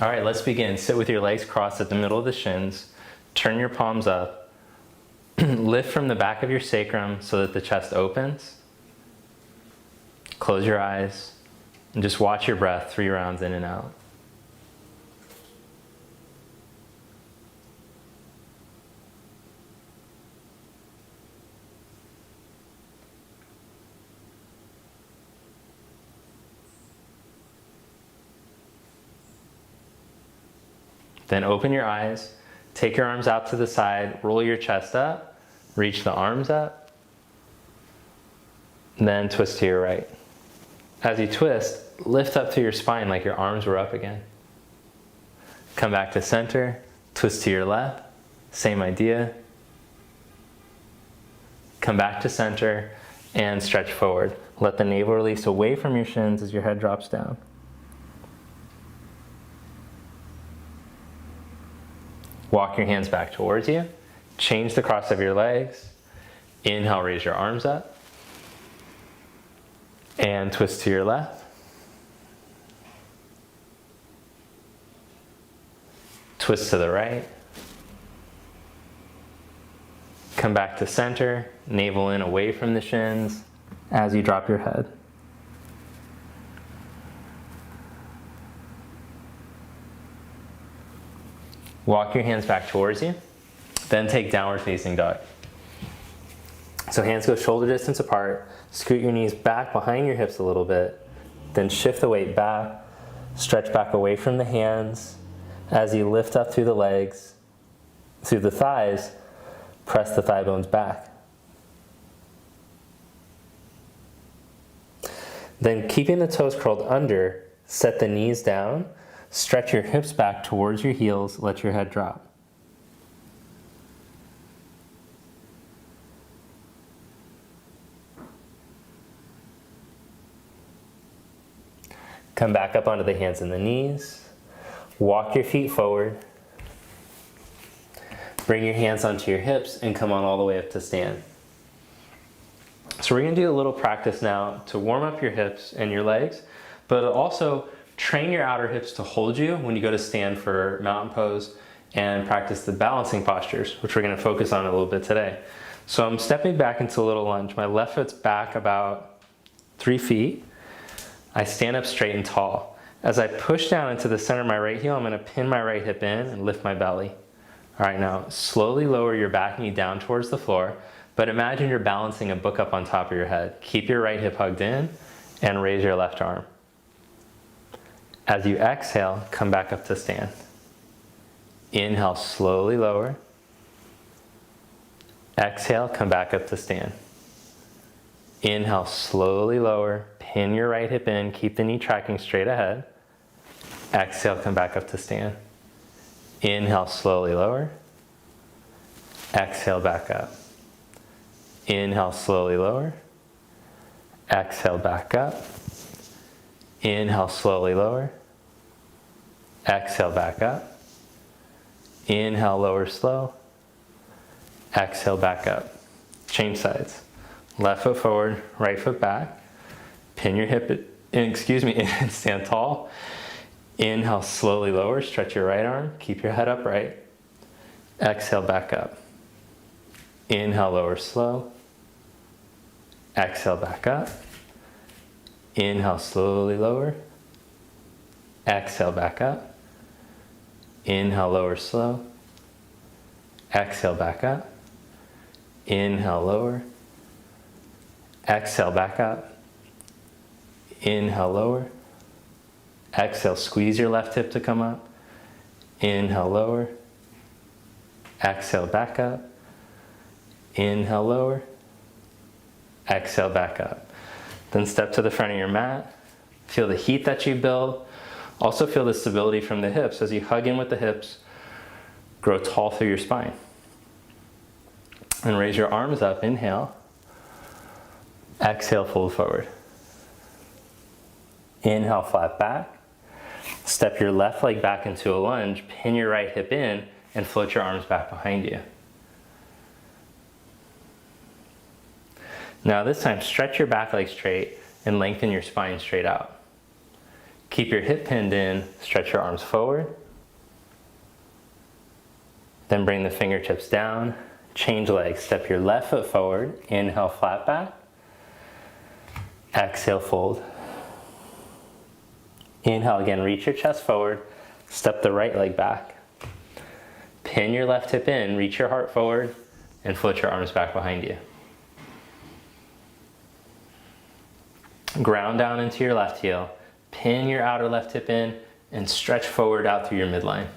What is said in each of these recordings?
All right, let's begin. Sit with your legs crossed at the middle of the shins. Turn your palms up. Lift from the back of your sacrum so that the chest opens. Close your eyes and just watch your breath 3 rounds in and out. Then open your eyes, take your arms out to the side, roll your chest up, reach the arms up, then twist to your right. As you twist, lift up through your spine like your arms were up again. Come back to center, twist to your left, same idea. Come back to center and stretch forward. Let the navel release away from your shins as your head drops down. Walk your hands back towards you. Change the cross of your legs. Inhale, raise your arms up. And twist to your left. Twist to the right. Come back to center. Navel in away from the shins as you drop your head. Walk your hands back towards you, then take downward facing dog. So hands go shoulder distance apart, scoot your knees back behind your hips a little bit, then shift the weight back, stretch back away from the hands. As you lift up through the legs, through the thighs, press the thigh bones back. Then keeping the toes curled under, set the knees down. Stretch your hips back towards your heels, let your head drop. Come back up onto the hands and the knees. Walk your feet forward. Bring your hands onto your hips and come on all the way up to stand. So we're going to do a little practice now to warm up your hips and your legs, but also train your outer hips to hold you when you go to stand for mountain pose and practice the balancing postures, which we're going to focus on a little bit today. So I'm stepping back into a little lunge. My left foot's back about 3 feet. I stand up straight and tall. As I push down into the center of my right heel, I'm going to pin my right hip in and lift my belly. All right, now slowly lower your back knee down towards the floor, but imagine you're balancing a book up on top of your head. Keep your right hip hugged in and raise your left arm. As you exhale, come back up to stand. Inhale, slowly lower. Exhale, come back up to stand. Inhale, slowly lower. Pin your right hip in, keep the knee tracking straight ahead. Exhale, come back up to stand. Inhale, slowly lower. Exhale, back up. Inhale, slowly lower. Exhale, back up. Inhale, slowly lower. Exhale, back up. Inhale, lower slow. Exhale, back up. Change sides. Left foot forward, right foot back. Pin your hip in, and stand tall. Inhale, slowly lower, stretch your right arm, keep your head upright. Exhale, back up. Inhale, lower slow. Exhale, back up. Inhale, slowly lower. Exhale, back up. Inhale, lower slow. Exhale, back up. Inhale, lower. Exhale, back up. Inhale, lower. Exhale, squeeze your left hip to come up. Inhale, lower. Exhale, back up. Inhale, lower. Exhale, back up. Then step to the front of your mat. Feel the heat that you build. Also feel the stability from the hips. As you hug in with the hips, grow tall through your spine. And raise your arms up, inhale. Exhale, fold forward. Inhale, flat back. Step your left leg back into a lunge, pin your right hip in, and float your arms back behind you. Now this time, stretch your back leg straight and lengthen your spine straight out. Keep your hip pinned in, stretch your arms forward. Then bring the fingertips down, change legs. Step your left foot forward, inhale, flat back. Exhale, fold. Inhale again, reach your chest forward, step the right leg back. Pin your left hip in, reach your heart forward, and float your arms back behind you. Ground down into your left heel, pin your outer left hip in, and stretch forward out through your midline.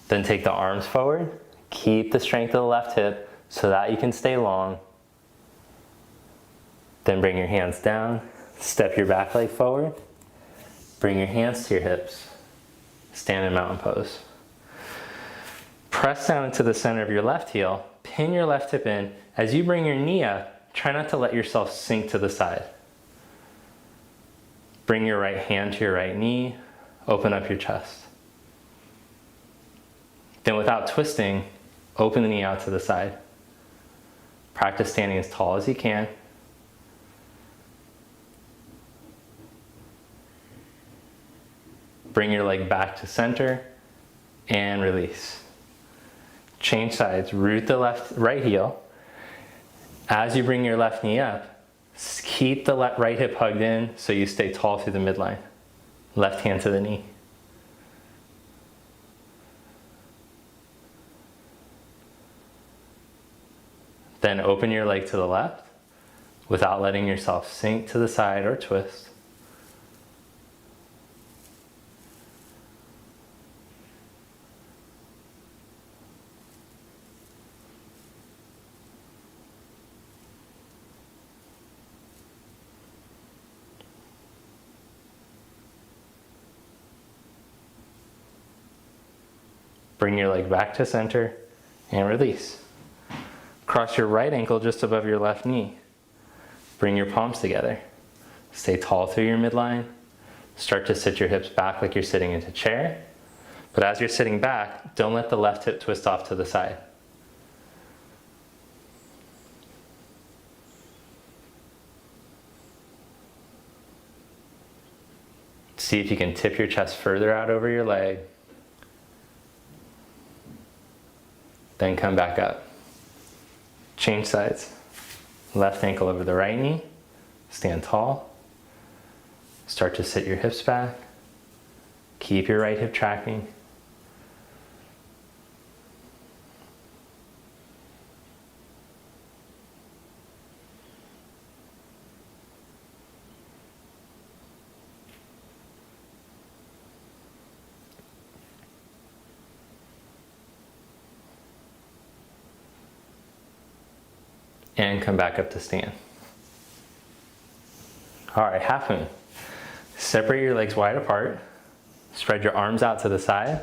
Then take the arms forward, keep the strength of the left hip so that you can stay long. Then bring your hands down, step your back leg forward, bring your hands to your hips, stand in mountain pose. Press down into the center of your left heel, pin your left hip in. As you bring your knee up, try not to let yourself sink to the side. Bring your right hand to your right knee, open up your chest. Then without twisting, open the knee out to the side. Practice standing as tall as you can. Bring your leg back to center and release. Change sides, root the right heel. As you bring your left knee up, keep the right hip hugged in so you stay tall through the midline. Left hand to the knee. Then open your leg to the left without letting yourself sink to the side or twist. Bring your leg back to center and release. Cross your right ankle just above your left knee. Bring your palms together. Stay tall through your midline. Start to sit your hips back like you're sitting into a chair. But as you're sitting back, don't let the left hip twist off to the side. See if you can tip your chest further out over your leg. Then come back up. Change sides. Left ankle over the right knee. Stand tall. Start to sit your hips back. Keep your right hip tracking. And come back up to stand. All right, half moon. Separate your legs wide apart. Spread your arms out to the side.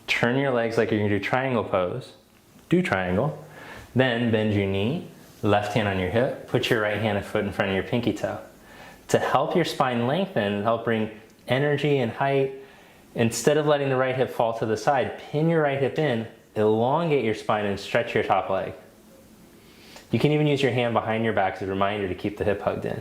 Turn your legs like you're gonna do triangle pose. Do triangle. Then bend your knee, left hand on your hip. Put your right hand and foot in front of your pinky toe. To help your spine lengthen and help bring energy and height, instead of letting the right hip fall to the side, pin your right hip in, elongate your spine and stretch your top leg. You can even use your hand behind your back as a reminder to keep the hip hugged in.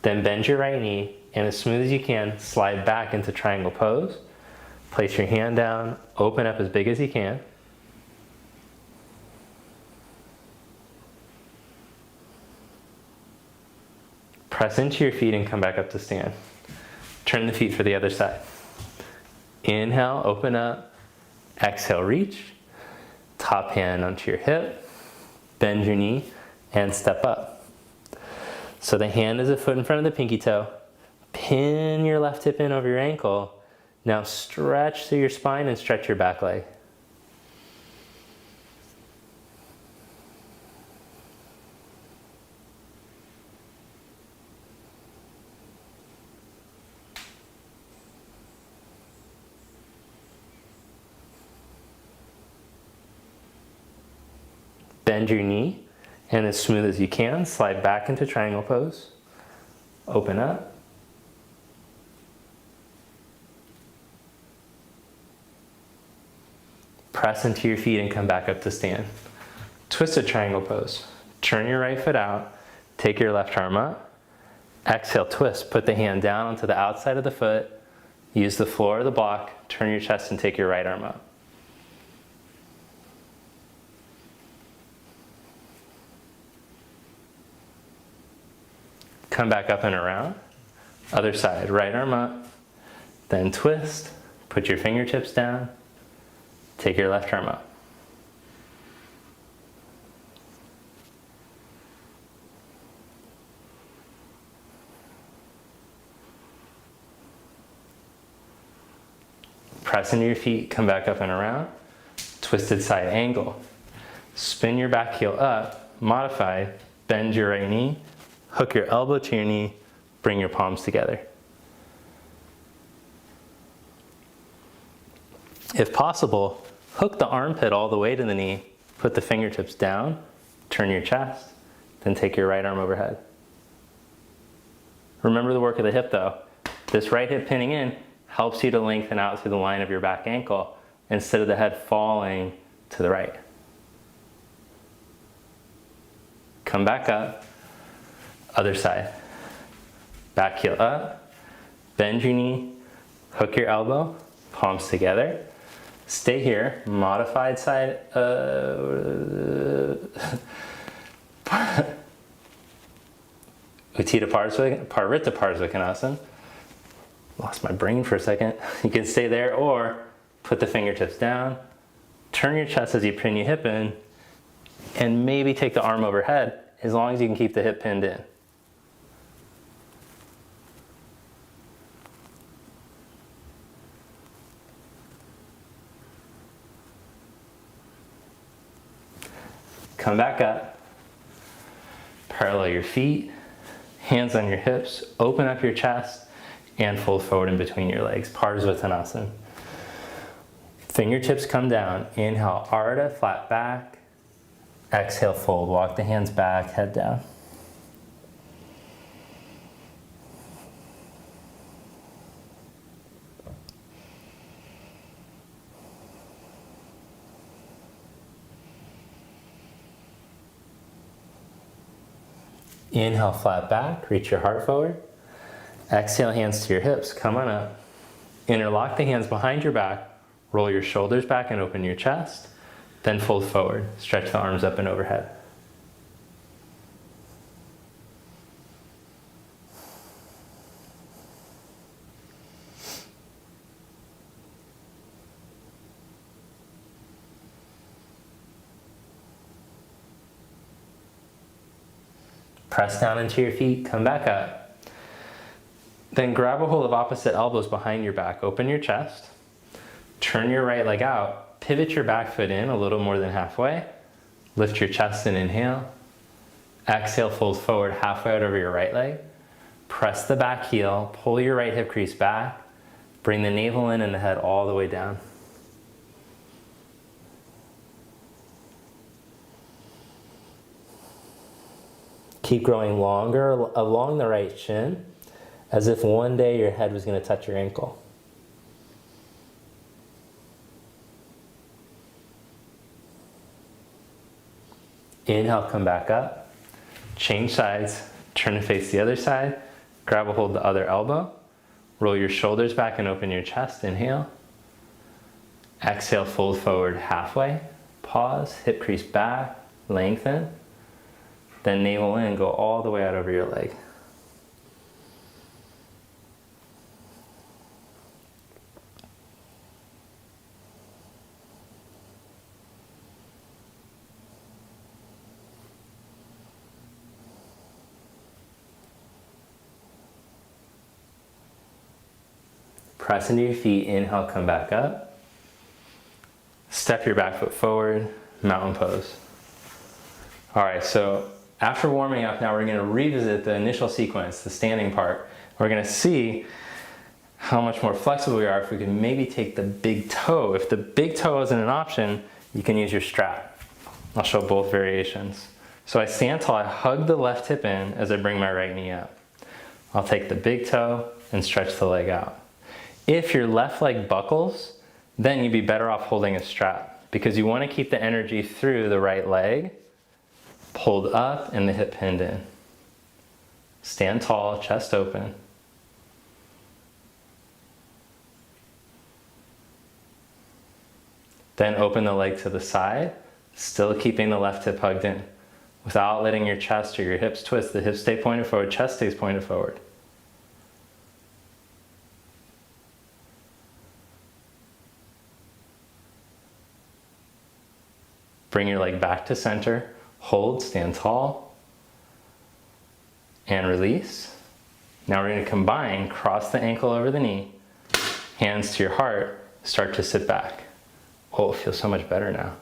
Then bend your right knee and as smooth as you can, slide back into triangle pose. Place your hand down, open up as big as you can. Press into your feet and come back up to stand. Turn the feet for the other side. Inhale, open up. Exhale, reach. Top hand onto your hip. Bend your knee and step up. So the hand is a foot in front of the pinky toe. Pin your left hip in over your ankle. Now stretch through your spine and stretch your back leg. Bend your knee and as smooth as you can, slide back into triangle pose. Open up. Press into your feet and come back up to stand. Twisted triangle pose. Turn your right foot out, take your left arm up. Exhale, twist. Put the hand down onto the outside of the foot. Use the floor or the block. Turn your chest and take your right arm up. Come back up and around. Other side, right arm up. Then twist. Put your fingertips down. Take your left arm up. Press into your feet, come back up and around. Twisted side angle. Spin your back heel up, modify, bend your right knee, hook your elbow to your knee, bring your palms together. If possible, hook the armpit all the way to the knee, put the fingertips down, turn your chest, then take your right arm overhead. Remember the work of the hip though. This right hip pinning in helps you to lengthen out through the line of your back ankle instead of the head falling to the right. Come back up, other side. Back heel up, bend your knee, hook your elbow, palms together. Stay here, modified side, Utthita Parivrtta Parsvakonasana. Lost my brain for a second. You can stay there or put the fingertips down, turn your chest as you pin your hip in, and maybe take the arm overhead as long as you can keep the hip pinned in. Come back up, parallel your feet, hands on your hips, open up your chest, and fold forward in between your legs, Parsvottanasana. Fingertips come down, inhale, Ardha, flat back, exhale, fold, walk the hands back, head down. Inhale, flat back, reach your heart forward. Exhale, hands to your hips, come on up. Interlock the hands behind your back, roll your shoulders back and open your chest, then fold forward. Stretch the arms up and overhead. Press down into your feet, come back up. Then grab a hold of opposite elbows behind your back, open your chest, turn your right leg out, pivot your back foot in a little more than halfway, lift your chest and inhale. Exhale, fold forward halfway out over your right leg. Press the back heel, pull your right hip crease back, bring the navel in and the head all the way down. Keep growing longer along the right shin, as if one day your head was going to touch your ankle. Inhale, come back up. Change sides, turn to face the other side. Grab a hold of the other elbow. Roll your shoulders back and open your chest. Inhale. Exhale, fold forward halfway. Pause, hip crease back, lengthen. Then navel in, go all the way out over your leg. Press into your feet, inhale, come back up. Step your back foot forward, mountain pose. All right, so after warming up, now we're going to revisit the initial sequence, the standing part. We're going to see how much more flexible we are if we can maybe take the big toe. If the big toe isn't an option, you can use your strap. I'll show both variations. So I stand tall, I hug the left hip in as I bring my right knee up. I'll take the big toe and stretch the leg out. If your left leg buckles, then you'd be better off holding a strap. because you want to keep the energy through the right leg, pulled up and the hip pinned in. Stand tall, chest open. Then open the leg to the side, still keeping the left hip hugged in. Without letting your chest or your hips twist, the hips stay pointed forward, chest stays pointed forward. Bring your leg back to center, hold, stand tall, and release. Now we're going to combine, cross the ankle over the knee, hands to your heart, start to sit back. Oh, it feels so much better now.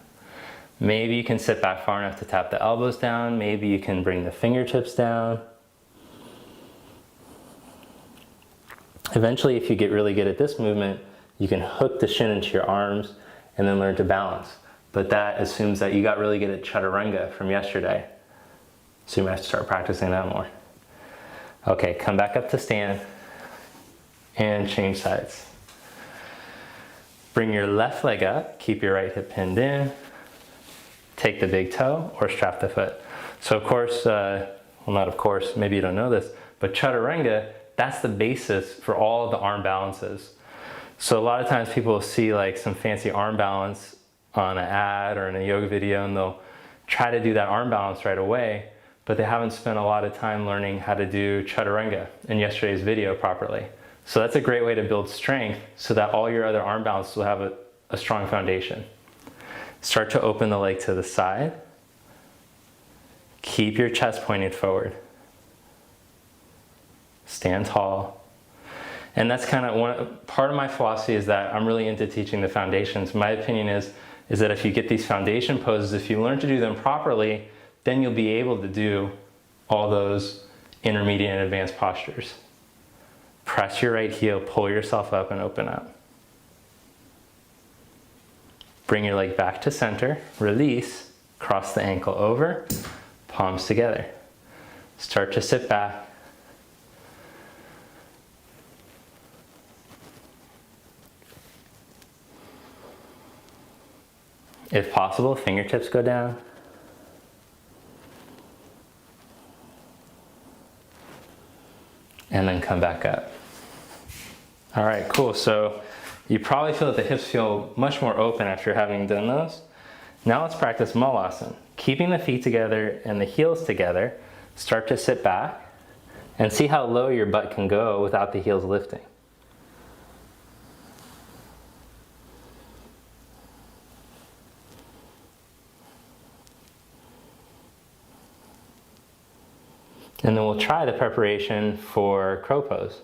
Maybe you can sit back far enough to tap the elbows down. Maybe you can bring the fingertips down. Eventually, if you get really good at this movement, you can hook the shin into your arms and then learn to balance. But that assumes that you got really good at chaturanga from yesterday. So you might have to start practicing that more. Okay, come back up to stand and change sides. Bring your left leg up, keep your right hip pinned in. Take the big toe or strap the foot. So of course, well not of course, maybe you don't know this, but chaturanga, that's the basis for all of the arm balances. So a lot of times people will see like some fancy arm balance on an ad or in a yoga video, and they'll try to do that arm balance right away, but they haven't spent a lot of time learning how to do chaturanga in yesterday's video properly. So that's a great way to build strength so that all your other arm balances will have a strong foundation. Start to open the leg to the side. Keep your chest pointed forward. Stand tall. And that's kind of part of my philosophy is that I'm really into teaching the foundations. My opinion is that if you get these foundation poses, if you learn to do them properly, then you'll be able to do all those intermediate and advanced postures. Press your right heel, pull yourself up and open up. Bring your leg back to center, release, cross the ankle over, palms together. Start to sit back. If possible, fingertips go down. And then come back up. All right, cool. So you probably feel that the hips feel much more open after having done those. Now let's practice Malasana. Keeping the feet together and the heels together, start to sit back and see how low your butt can go without the heels lifting. And then we'll try the preparation for crow pose.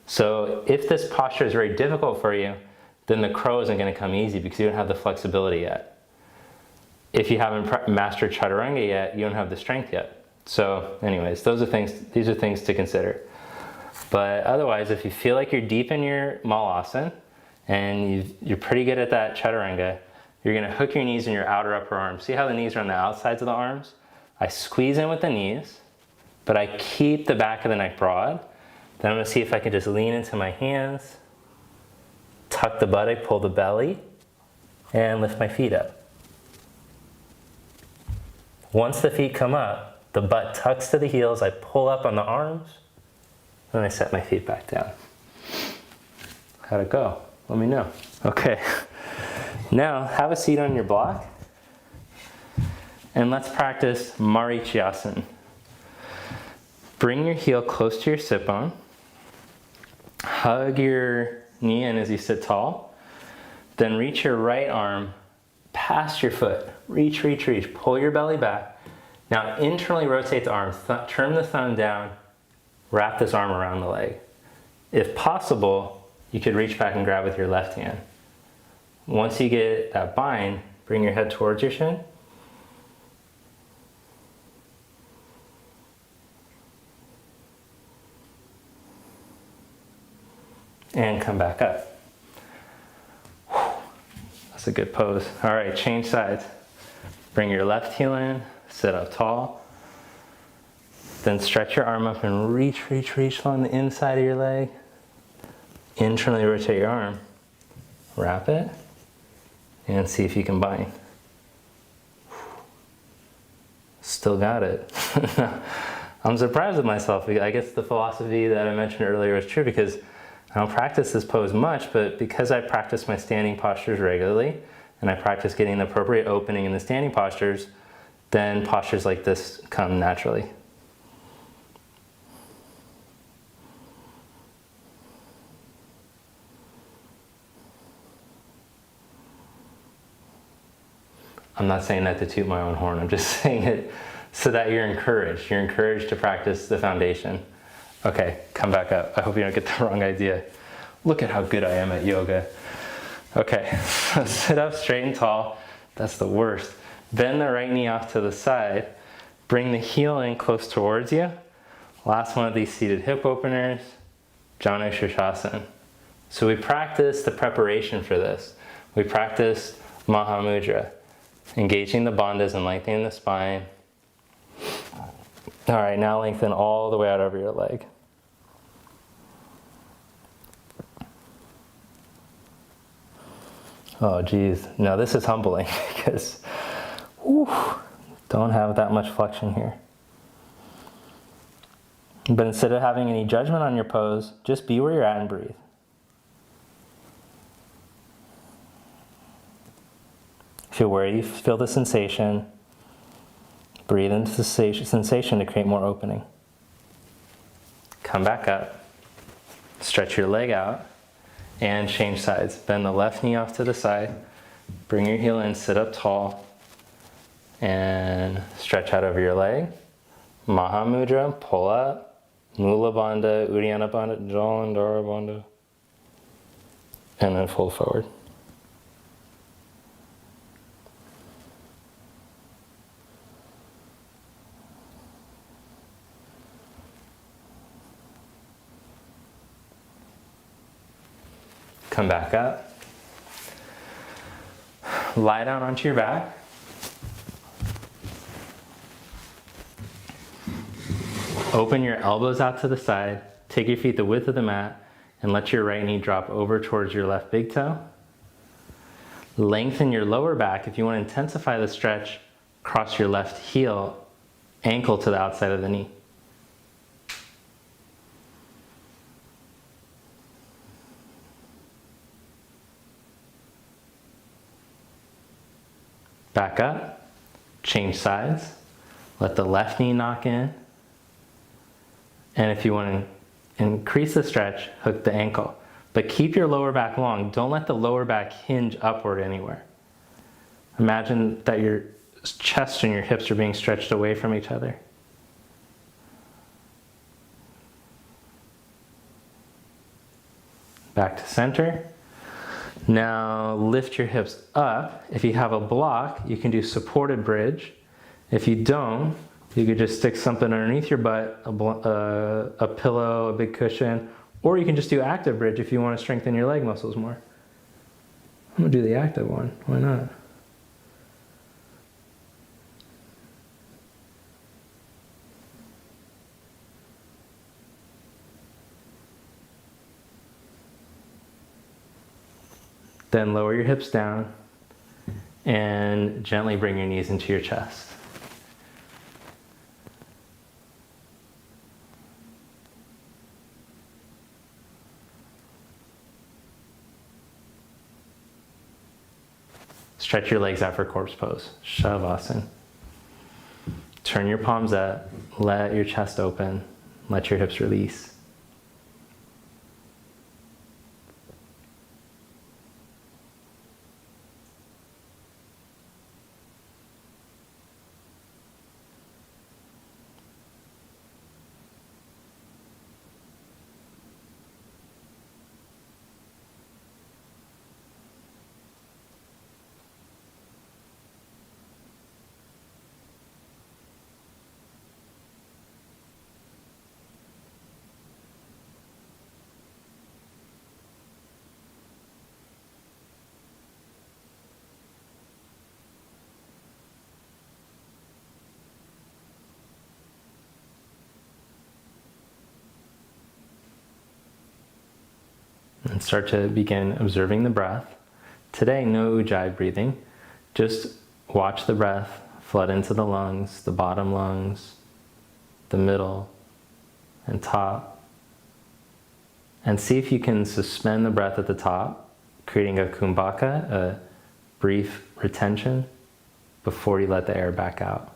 So if this posture is very difficult for you, then the crow isn't going to come easy because you don't have the flexibility yet. If you haven't mastered chaturanga yet, you don't have the strength yet. So anyways, these are things to consider. But otherwise, if you feel like you're deep in your Malasana and you're pretty good at that chaturanga, you're going to hook your knees in your outer upper arms. See how the knees are on the outsides of the arms? I squeeze in with the knees, but I keep the back of the neck broad. Then I'm going to see if I can just lean into my hands, tuck the buttock, pull the belly, and lift my feet up. Once the feet come up, the butt tucks to the heels, I pull up on the arms, and I set my feet back down. How'd it go? Let me know. Okay, now have a seat on your block, and let's practice Marichyasana. Bring your heel close to your sit bone. Hug your knee in as you sit tall. Then reach your right arm past your foot. Reach, reach, reach. Pull your belly back. Now internally rotate the arm. Turn the thumb down. Wrap this arm around the leg. If possible, you could reach back and grab with your left hand. Once you get that bind, bring your head towards your shin. And come back up. That's a good pose. All right, change sides. Bring your left heel in, sit up tall. Then stretch your arm up and reach, reach, reach along the inside of your leg. Internally rotate your arm. Wrap it and see if you can bind. Still got it. I'm surprised with myself. I guess the philosophy that I mentioned earlier was true because I don't practice this pose much, but because I practice my standing postures regularly and I practice getting the appropriate opening in the standing postures, then postures like this come naturally. I'm not saying that to toot my own horn, I'm just saying it so that you're encouraged. You're encouraged to practice the foundation. Okay, come back up. I hope you don't get the wrong idea. Look at how good I am at yoga. Okay, so sit up straight and tall. That's the worst. Bend the right knee off to the side. Bring the heel in close towards you. Last one of these seated hip openers, Janu Sirsasana. So we practice the preparation for this. We practice Mahamudra, engaging the bandhas and lengthening the spine. All right, now lengthen all the way out over your leg. Oh geez, no, this is humbling because don't have that much flexion here. But instead of having any judgment on your pose, just be where you're at and breathe. Feel where you feel the sensation. Breathe into the sensation to create more opening. Come back up. Stretch your leg out and change sides. Bend the left knee off to the side. Bring your heel in, sit up tall and stretch out over your leg. Mahamudra, pull up. Mula Bandha, Uddiyana Bandha, Jalandhara Bandha. And then fold forward. Come back up. Lie down onto your back. Open your elbows out to the side. Take your feet the width of the mat and let your right knee drop over towards your left big toe. Lengthen your lower back. If you want to intensify the stretch, cross your left heel, ankle to the outside of the knee. Back up, change sides, let the left knee knock in, and if you want to increase the stretch, hook the ankle. But keep your lower back long. Don't let the lower back hinge upward anywhere. Imagine that your chest and your hips are being stretched away from each other. Back to center. Now lift your hips up. If you have a block, you can do supported bridge. If you don't, you could just stick something underneath your butt, a pillow, a big cushion, or you can just do active bridge if you want to strengthen your leg muscles more. I'm gonna do the active one, why not? Then lower your hips down and gently bring your knees into your chest. Stretch your legs out for corpse pose, Shavasana. Turn your palms up, let your chest open, let your hips release. And start to begin observing the breath. Today, no ujjayi breathing. Just watch the breath flood into the lungs, the bottom lungs, the middle, and top. And see if you can suspend the breath at the top, creating a kumbhaka, a brief retention, before you let the air back out.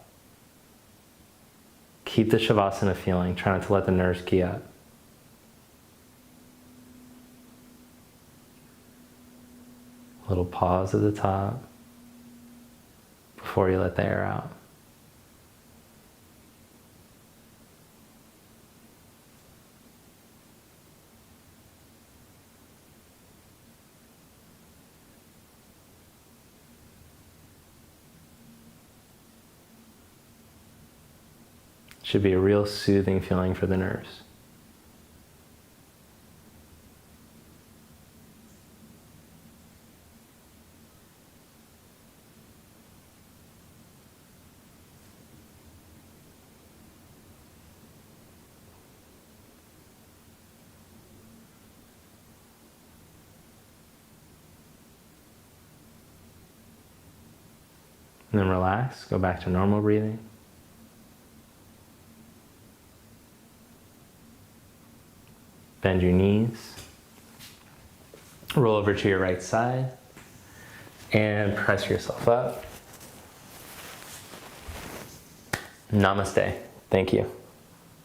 Keep the Shavasana feeling, try not to let the nerves key up. A little pause at the top before you let the air out. Should be a real soothing feeling for the nerves. And then relax, go back to normal breathing. Bend your knees. Roll over to your right side and press yourself up. Namaste. Thank you.